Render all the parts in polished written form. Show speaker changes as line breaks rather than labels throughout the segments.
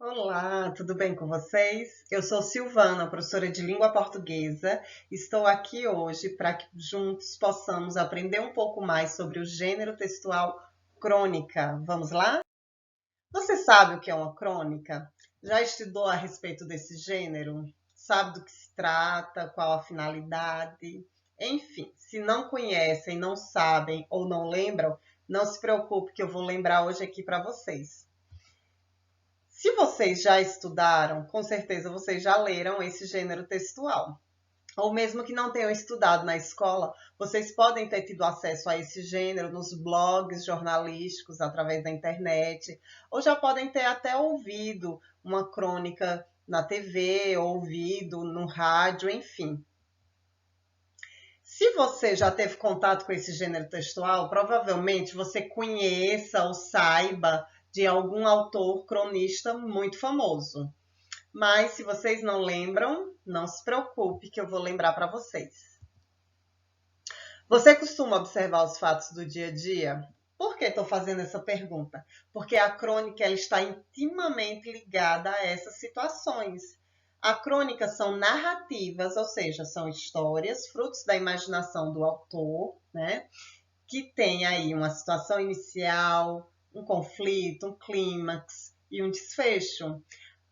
Olá, tudo bem com vocês? Eu sou Silvana, professora de língua portuguesa. Estou aqui hoje para que juntos possamos aprender um pouco mais sobre o gênero textual crônica. Vamos lá? Você sabe o que é uma crônica? Já estudou a respeito desse gênero? Sabe do que se trata? Qual a finalidade? Enfim, se não conhecem, não sabem ou não lembram, não se preocupe que eu vou lembrar hoje aqui para vocês. Se vocês já estudaram, com certeza vocês já leram esse gênero textual. Ou mesmo que não tenham estudado na escola, vocês podem ter tido acesso a esse gênero nos blogs jornalísticos, através da internet, ou já podem ter até ouvido uma crônica na TV, ouvido no rádio, enfim. Se você já teve contato com esse gênero textual, provavelmente você conheça ou saiba de algum autor cronista muito famoso. Mas se vocês não lembram, não se preocupe que eu vou lembrar para vocês. Você costuma observar os fatos do dia a dia? Por que estou fazendo essa pergunta? Porque a crônica ela está intimamente ligada a essas situações. A crônica são narrativas, ou seja, são histórias, frutos da imaginação do autor, né? Que tem aí uma situação inicial, um conflito, um clímax e um desfecho.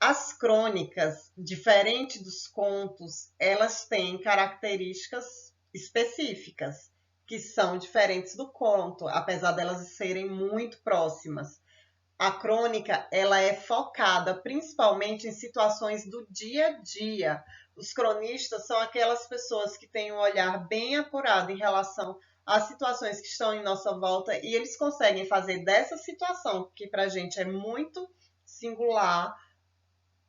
As crônicas, diferente dos contos, elas têm características específicas, que são diferentes do conto, apesar delas serem muito próximas. A crônica, ela é focada principalmente em situações do dia a dia. Os cronistas são aquelas pessoas que têm um olhar bem apurado em relação às situações que estão em nossa volta e eles conseguem fazer dessa situação, que para a gente é muito singular,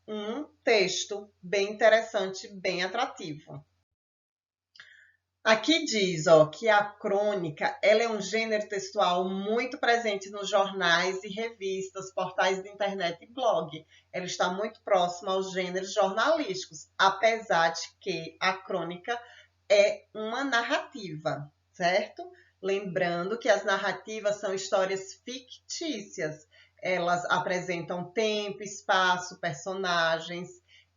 um texto bem interessante, bem atrativo. Aqui diz, que a crônica ela é um gênero textual muito presente nos jornais e revistas, portais de internet e blog. Ela está muito próxima aos gêneros jornalísticos, apesar de que a crônica é uma narrativa, certo? Lembrando que as narrativas são histórias fictícias. Elas apresentam tempo, espaço, personagens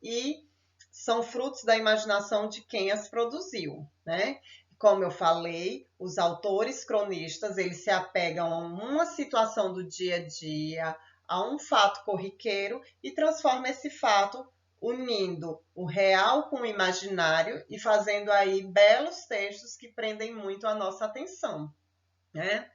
e são frutos da imaginação de quem as produziu, né? Como eu falei, os autores cronistas, eles se apegam a uma situação do dia a dia, a um fato corriqueiro e transformam esse fato unindo o real com o imaginário e fazendo aí belos textos que prendem muito a nossa atenção, né?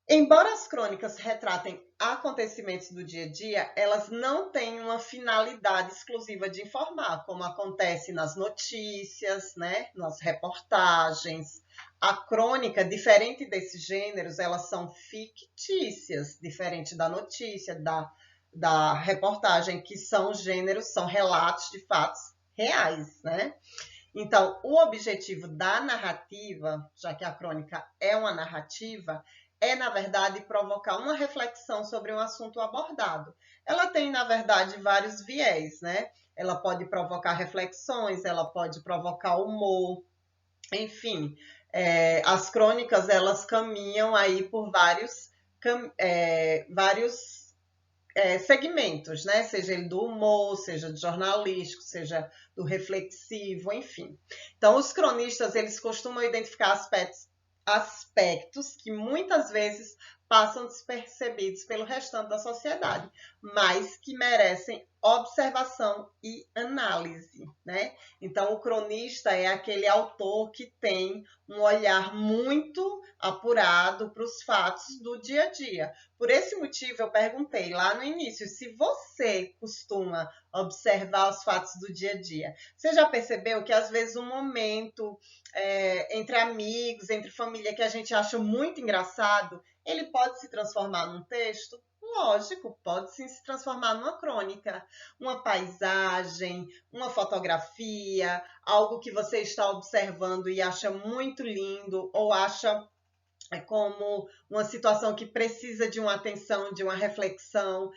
Embora as crônicas retratem acontecimentos do dia a dia, elas não têm uma finalidade exclusiva de informar, como acontece nas notícias, né, nas reportagens. A crônica, diferente desses gêneros, elas são fictícias, diferente da notícia, da reportagem, que são gêneros, são relatos de fatos reais, né? Então, o objetivo da narrativa, já que a crônica é uma narrativa, é, na verdade, provocar uma reflexão sobre um assunto abordado. Ela tem, na verdade, vários viés, né? Ela pode provocar reflexões, ela pode provocar humor, enfim. As crônicas, elas caminham aí por vários segmentos, né? Seja ele do humor, seja do jornalístico, seja do reflexivo, enfim. Então, os cronistas, eles costumam identificar aspectos que muitas vezes passam despercebidos pelo restante da sociedade, mas que merecem observação e análise, né? Então, o cronista é aquele autor que tem um olhar muito apurado para os fatos do dia a dia. Por esse motivo, eu perguntei lá no início se você costuma observar os fatos do dia a dia. Você já percebeu que às vezes um momento entre amigos, entre família, que a gente acha muito engraçado, ele pode se transformar num texto? Lógico, pode sim se transformar numa crônica, uma paisagem, uma fotografia, algo que você está observando e acha muito lindo ou acha como uma situação que precisa de uma atenção, de uma reflexão.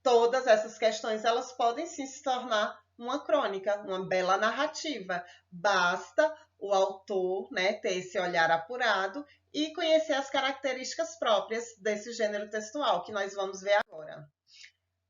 Todas essas questões elas podem sim se tornar uma crônica, uma bela narrativa. Basta o autor, né, ter esse olhar apurado e conhecer as características próprias desse gênero textual que nós vamos ver agora.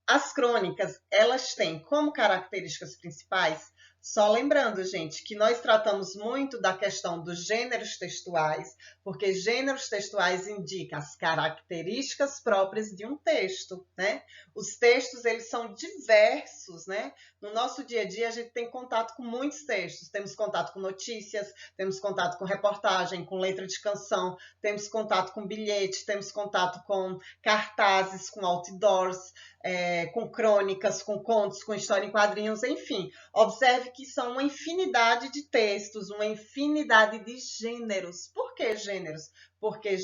As crônicas, elas têm como características principais, só lembrando, gente, que nós tratamos muito da questão dos gêneros textuais, porque gêneros textuais indicam as características próprias de um texto, né? Os textos, eles são diversos, né? No nosso dia a dia, a gente tem contato com muitos textos. Temos contato com notícias, temos contato com reportagem, com letra de canção, temos contato com bilhete, temos contato com cartazes, com outdoors, com crônicas, com contos, com história em quadrinhos, enfim. Observe que são uma infinidade de textos, uma infinidade de gêneros. Por que gêneros? Porque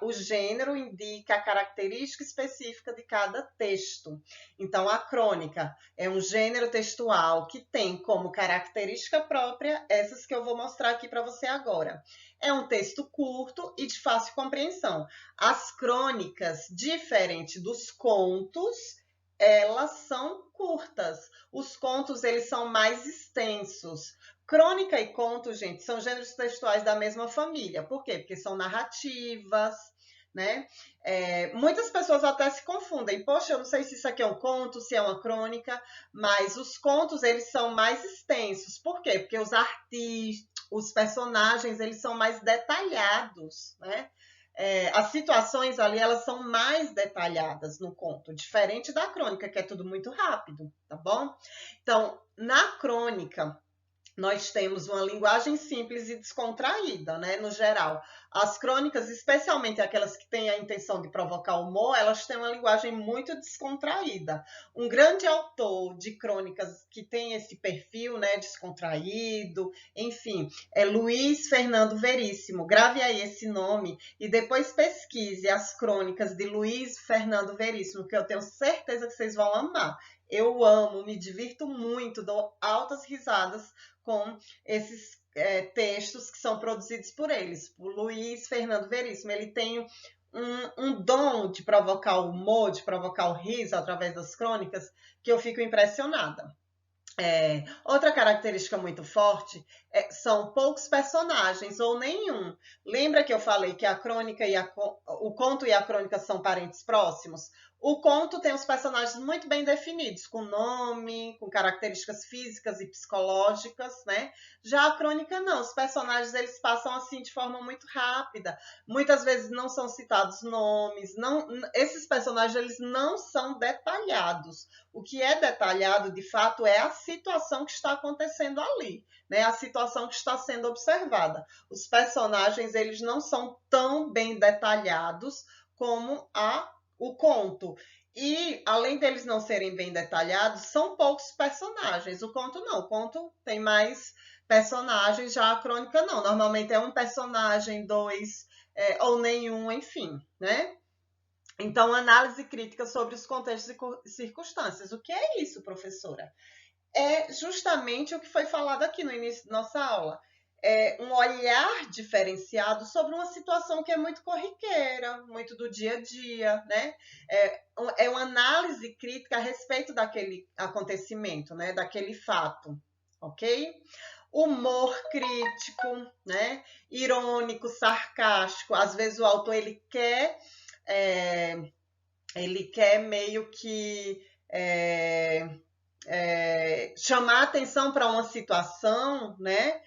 o gênero indica a característica específica de cada texto. Então, a crônica é um gênero textual que tem como característica própria essas que eu vou mostrar aqui para você agora. É um texto curto e de fácil compreensão. As crônicas, diferente dos contos, elas são curtas. Os contos, eles são mais extensos. Crônica e conto, gente, são gêneros textuais da mesma família. Por quê? Porque são narrativas, né? Muitas pessoas até se confundem. Poxa, eu não sei se isso aqui é um conto, se é uma crônica, mas os contos, eles são mais extensos. Por quê? Porque os artistas, os personagens, eles são mais detalhados, né? As situações ali, elas são mais detalhadas no conto, diferente da crônica, que é tudo muito rápido, tá bom? Então, na crônica, nós temos uma linguagem simples e descontraída, né, no geral. As crônicas, especialmente aquelas que têm a intenção de provocar humor, elas têm uma linguagem muito descontraída. Um grande autor de crônicas que tem esse perfil, né, descontraído, enfim, é Luiz Fernando Veríssimo. Grave aí esse nome e depois pesquise as crônicas de Luiz Fernando Veríssimo, que eu tenho certeza que vocês vão amar. Eu amo, me divirto muito, dou altas risadas com esses textos que são produzidos por eles. O Luiz Fernando Veríssimo, ele tem um dom de provocar o humor, de provocar o riso através das crônicas, que eu fico impressionada. Outra característica muito forte são poucos personagens ou nenhum. Lembra que eu falei que a crônica e o conto e a crônica são parentes próximos? O conto tem os personagens muito bem definidos, com nome, com características físicas e psicológicas, né? Já a crônica não, os personagens eles passam assim de forma muito rápida. Muitas vezes não são citados nomes, esses personagens eles não são detalhados. O que é detalhado, de fato, é a situação que está acontecendo ali, né? A situação que está sendo observada. Os personagens eles não são tão bem detalhados como o conto. E, além deles não serem bem detalhados, são poucos personagens. O conto não. O conto tem mais personagens, já a crônica não. Normalmente é um personagem, dois, ou nenhum, enfim, né? Então, análise crítica sobre os contextos e circunstâncias. O que é isso, professora? É justamente o que foi falado aqui no início da nossa aula. É um olhar diferenciado sobre uma situação que é muito corriqueira, muito do dia a dia, né? É uma análise crítica a respeito daquele acontecimento, né? Daquele fato, ok? Humor crítico, né? Irônico, sarcástico. Às vezes o autor ele quer meio que chamar atenção para uma situação, né?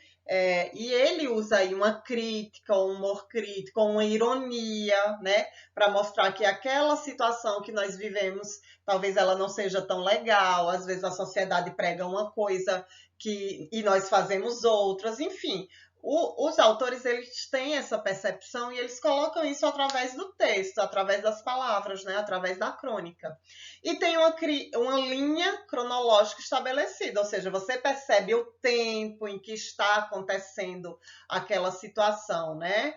E ele usa aí uma crítica, um humor crítico, uma ironia, né? Para mostrar que aquela situação que nós vivemos, talvez ela não seja tão legal, às vezes a sociedade prega uma coisa e nós fazemos outras, enfim. Os autores eles têm essa percepção e eles colocam isso através do texto, através das palavras, né? Através da crônica. E tem uma linha cronológica estabelecida, ou seja, você percebe o tempo em que está acontecendo aquela situação, né?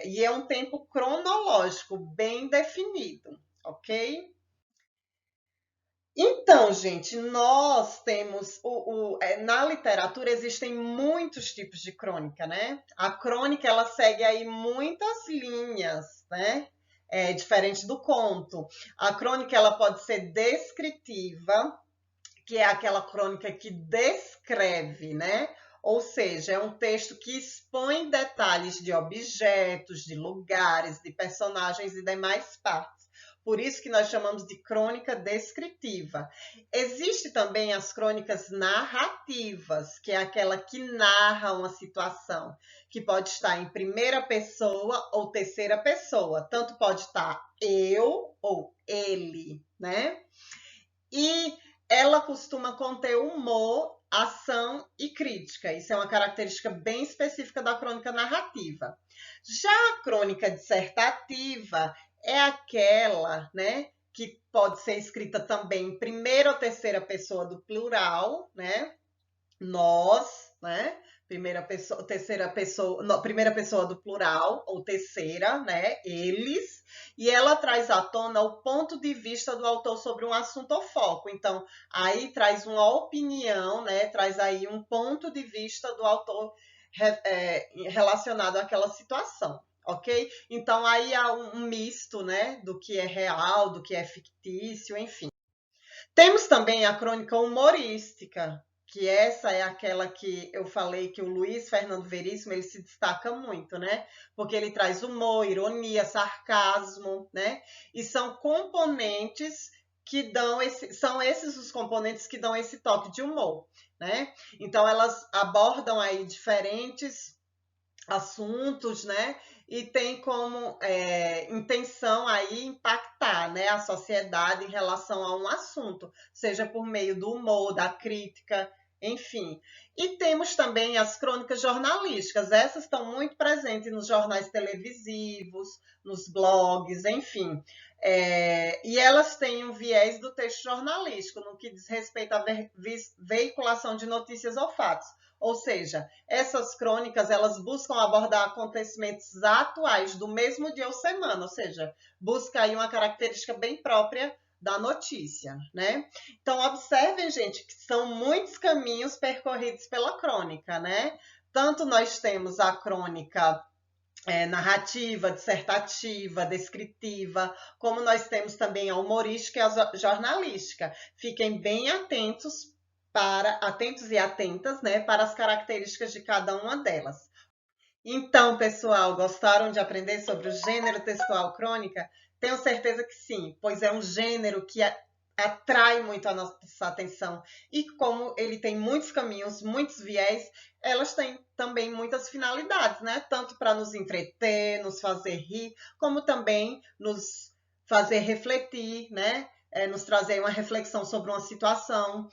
E é um tempo cronológico bem definido, ok? Então, gente, nós temos na literatura existem muitos tipos de crônica, né? A crônica ela segue aí muitas linhas, né? Diferente do conto. A crônica ela pode ser descritiva, que é aquela crônica que descreve, né? Ou seja, é um texto que expõe detalhes de objetos, de lugares, de personagens e demais partes. Por isso que nós chamamos de crônica descritiva. Existe também as crônicas narrativas, que é aquela que narra uma situação, que pode estar em primeira pessoa ou terceira pessoa. Tanto pode estar eu ou ele, né? E ela costuma conter humor, ação e crítica. Isso é uma característica bem específica da crônica narrativa. Já a crônica dissertativa é aquela, né, que pode ser escrita também em primeira ou terceira pessoa do plural, né? Nós, né? Primeira pessoa, terceira pessoa, não, primeira pessoa do plural, ou terceira, né? Eles, e ela traz à tona o ponto de vista do autor sobre um assunto ou foco. Então, aí traz uma opinião, né? Traz aí um ponto de vista do autor relacionado àquela situação. Ok? Então, aí há um misto, né? Do que é real, do que é fictício, enfim. Temos também a crônica humorística, que essa é aquela que eu falei que o Luiz Fernando Veríssimo ele se destaca muito, né? Porque ele traz humor, ironia, sarcasmo, né? E são componentes que dão são esses os componentes que dão esse toque de humor, né? Então elas abordam aí diferentes assuntos, né? E tem como intenção aí impactar, né, a sociedade em relação a um assunto, seja por meio do humor, da crítica, enfim. E temos também as crônicas jornalísticas, essas estão muito presentes nos jornais televisivos, nos blogs, enfim. E elas têm um viés do texto jornalístico, no que diz respeito à veiculação de notícias ou fatos. Ou seja, essas crônicas elas buscam abordar acontecimentos atuais do mesmo dia ou semana, ou seja, busca aí uma característica bem própria da notícia, né? Então, observem, gente, que são muitos caminhos percorridos pela crônica, né? Tanto nós temos a crônica narrativa, dissertativa, descritiva, como nós temos também a humorística e a jornalística. Fiquem bem atentos e atentas, né, para as características de cada uma delas. Então, pessoal, gostaram de aprender sobre o gênero textual crônica? Tenho certeza que sim, pois é um gênero que atrai muito a nossa atenção. E como ele tem muitos caminhos, muitos viés, elas têm também muitas finalidades, né? Tanto para nos entreter, nos fazer rir, como também nos fazer refletir, né? Nos trazer uma reflexão sobre uma situação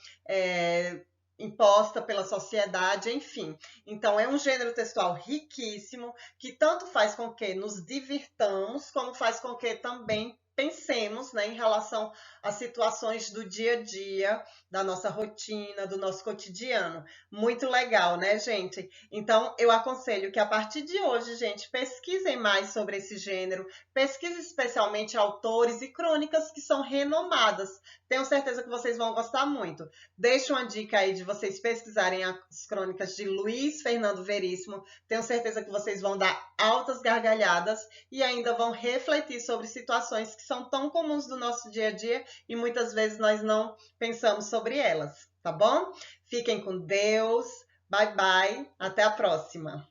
imposta pela sociedade, enfim. Então, é um gênero textual riquíssimo, que tanto faz com que nos divirtamos, como faz com que também pensemos, né, em relação às situações do dia a dia, da nossa rotina, do nosso cotidiano. Muito legal, né, gente? Então, eu aconselho que a partir de hoje, gente, pesquisem mais sobre esse gênero, pesquisem especialmente autores e crônicas que são renomadas. Tenho certeza que vocês vão gostar muito. Deixo uma dica aí de vocês pesquisarem as crônicas de Luiz Fernando Veríssimo. Tenho certeza que vocês vão dar altas gargalhadas e ainda vão refletir sobre situações que são tão comuns do nosso dia a dia e muitas vezes nós não pensamos sobre elas, tá bom? Fiquem com Deus. Bye, bye. Até a próxima.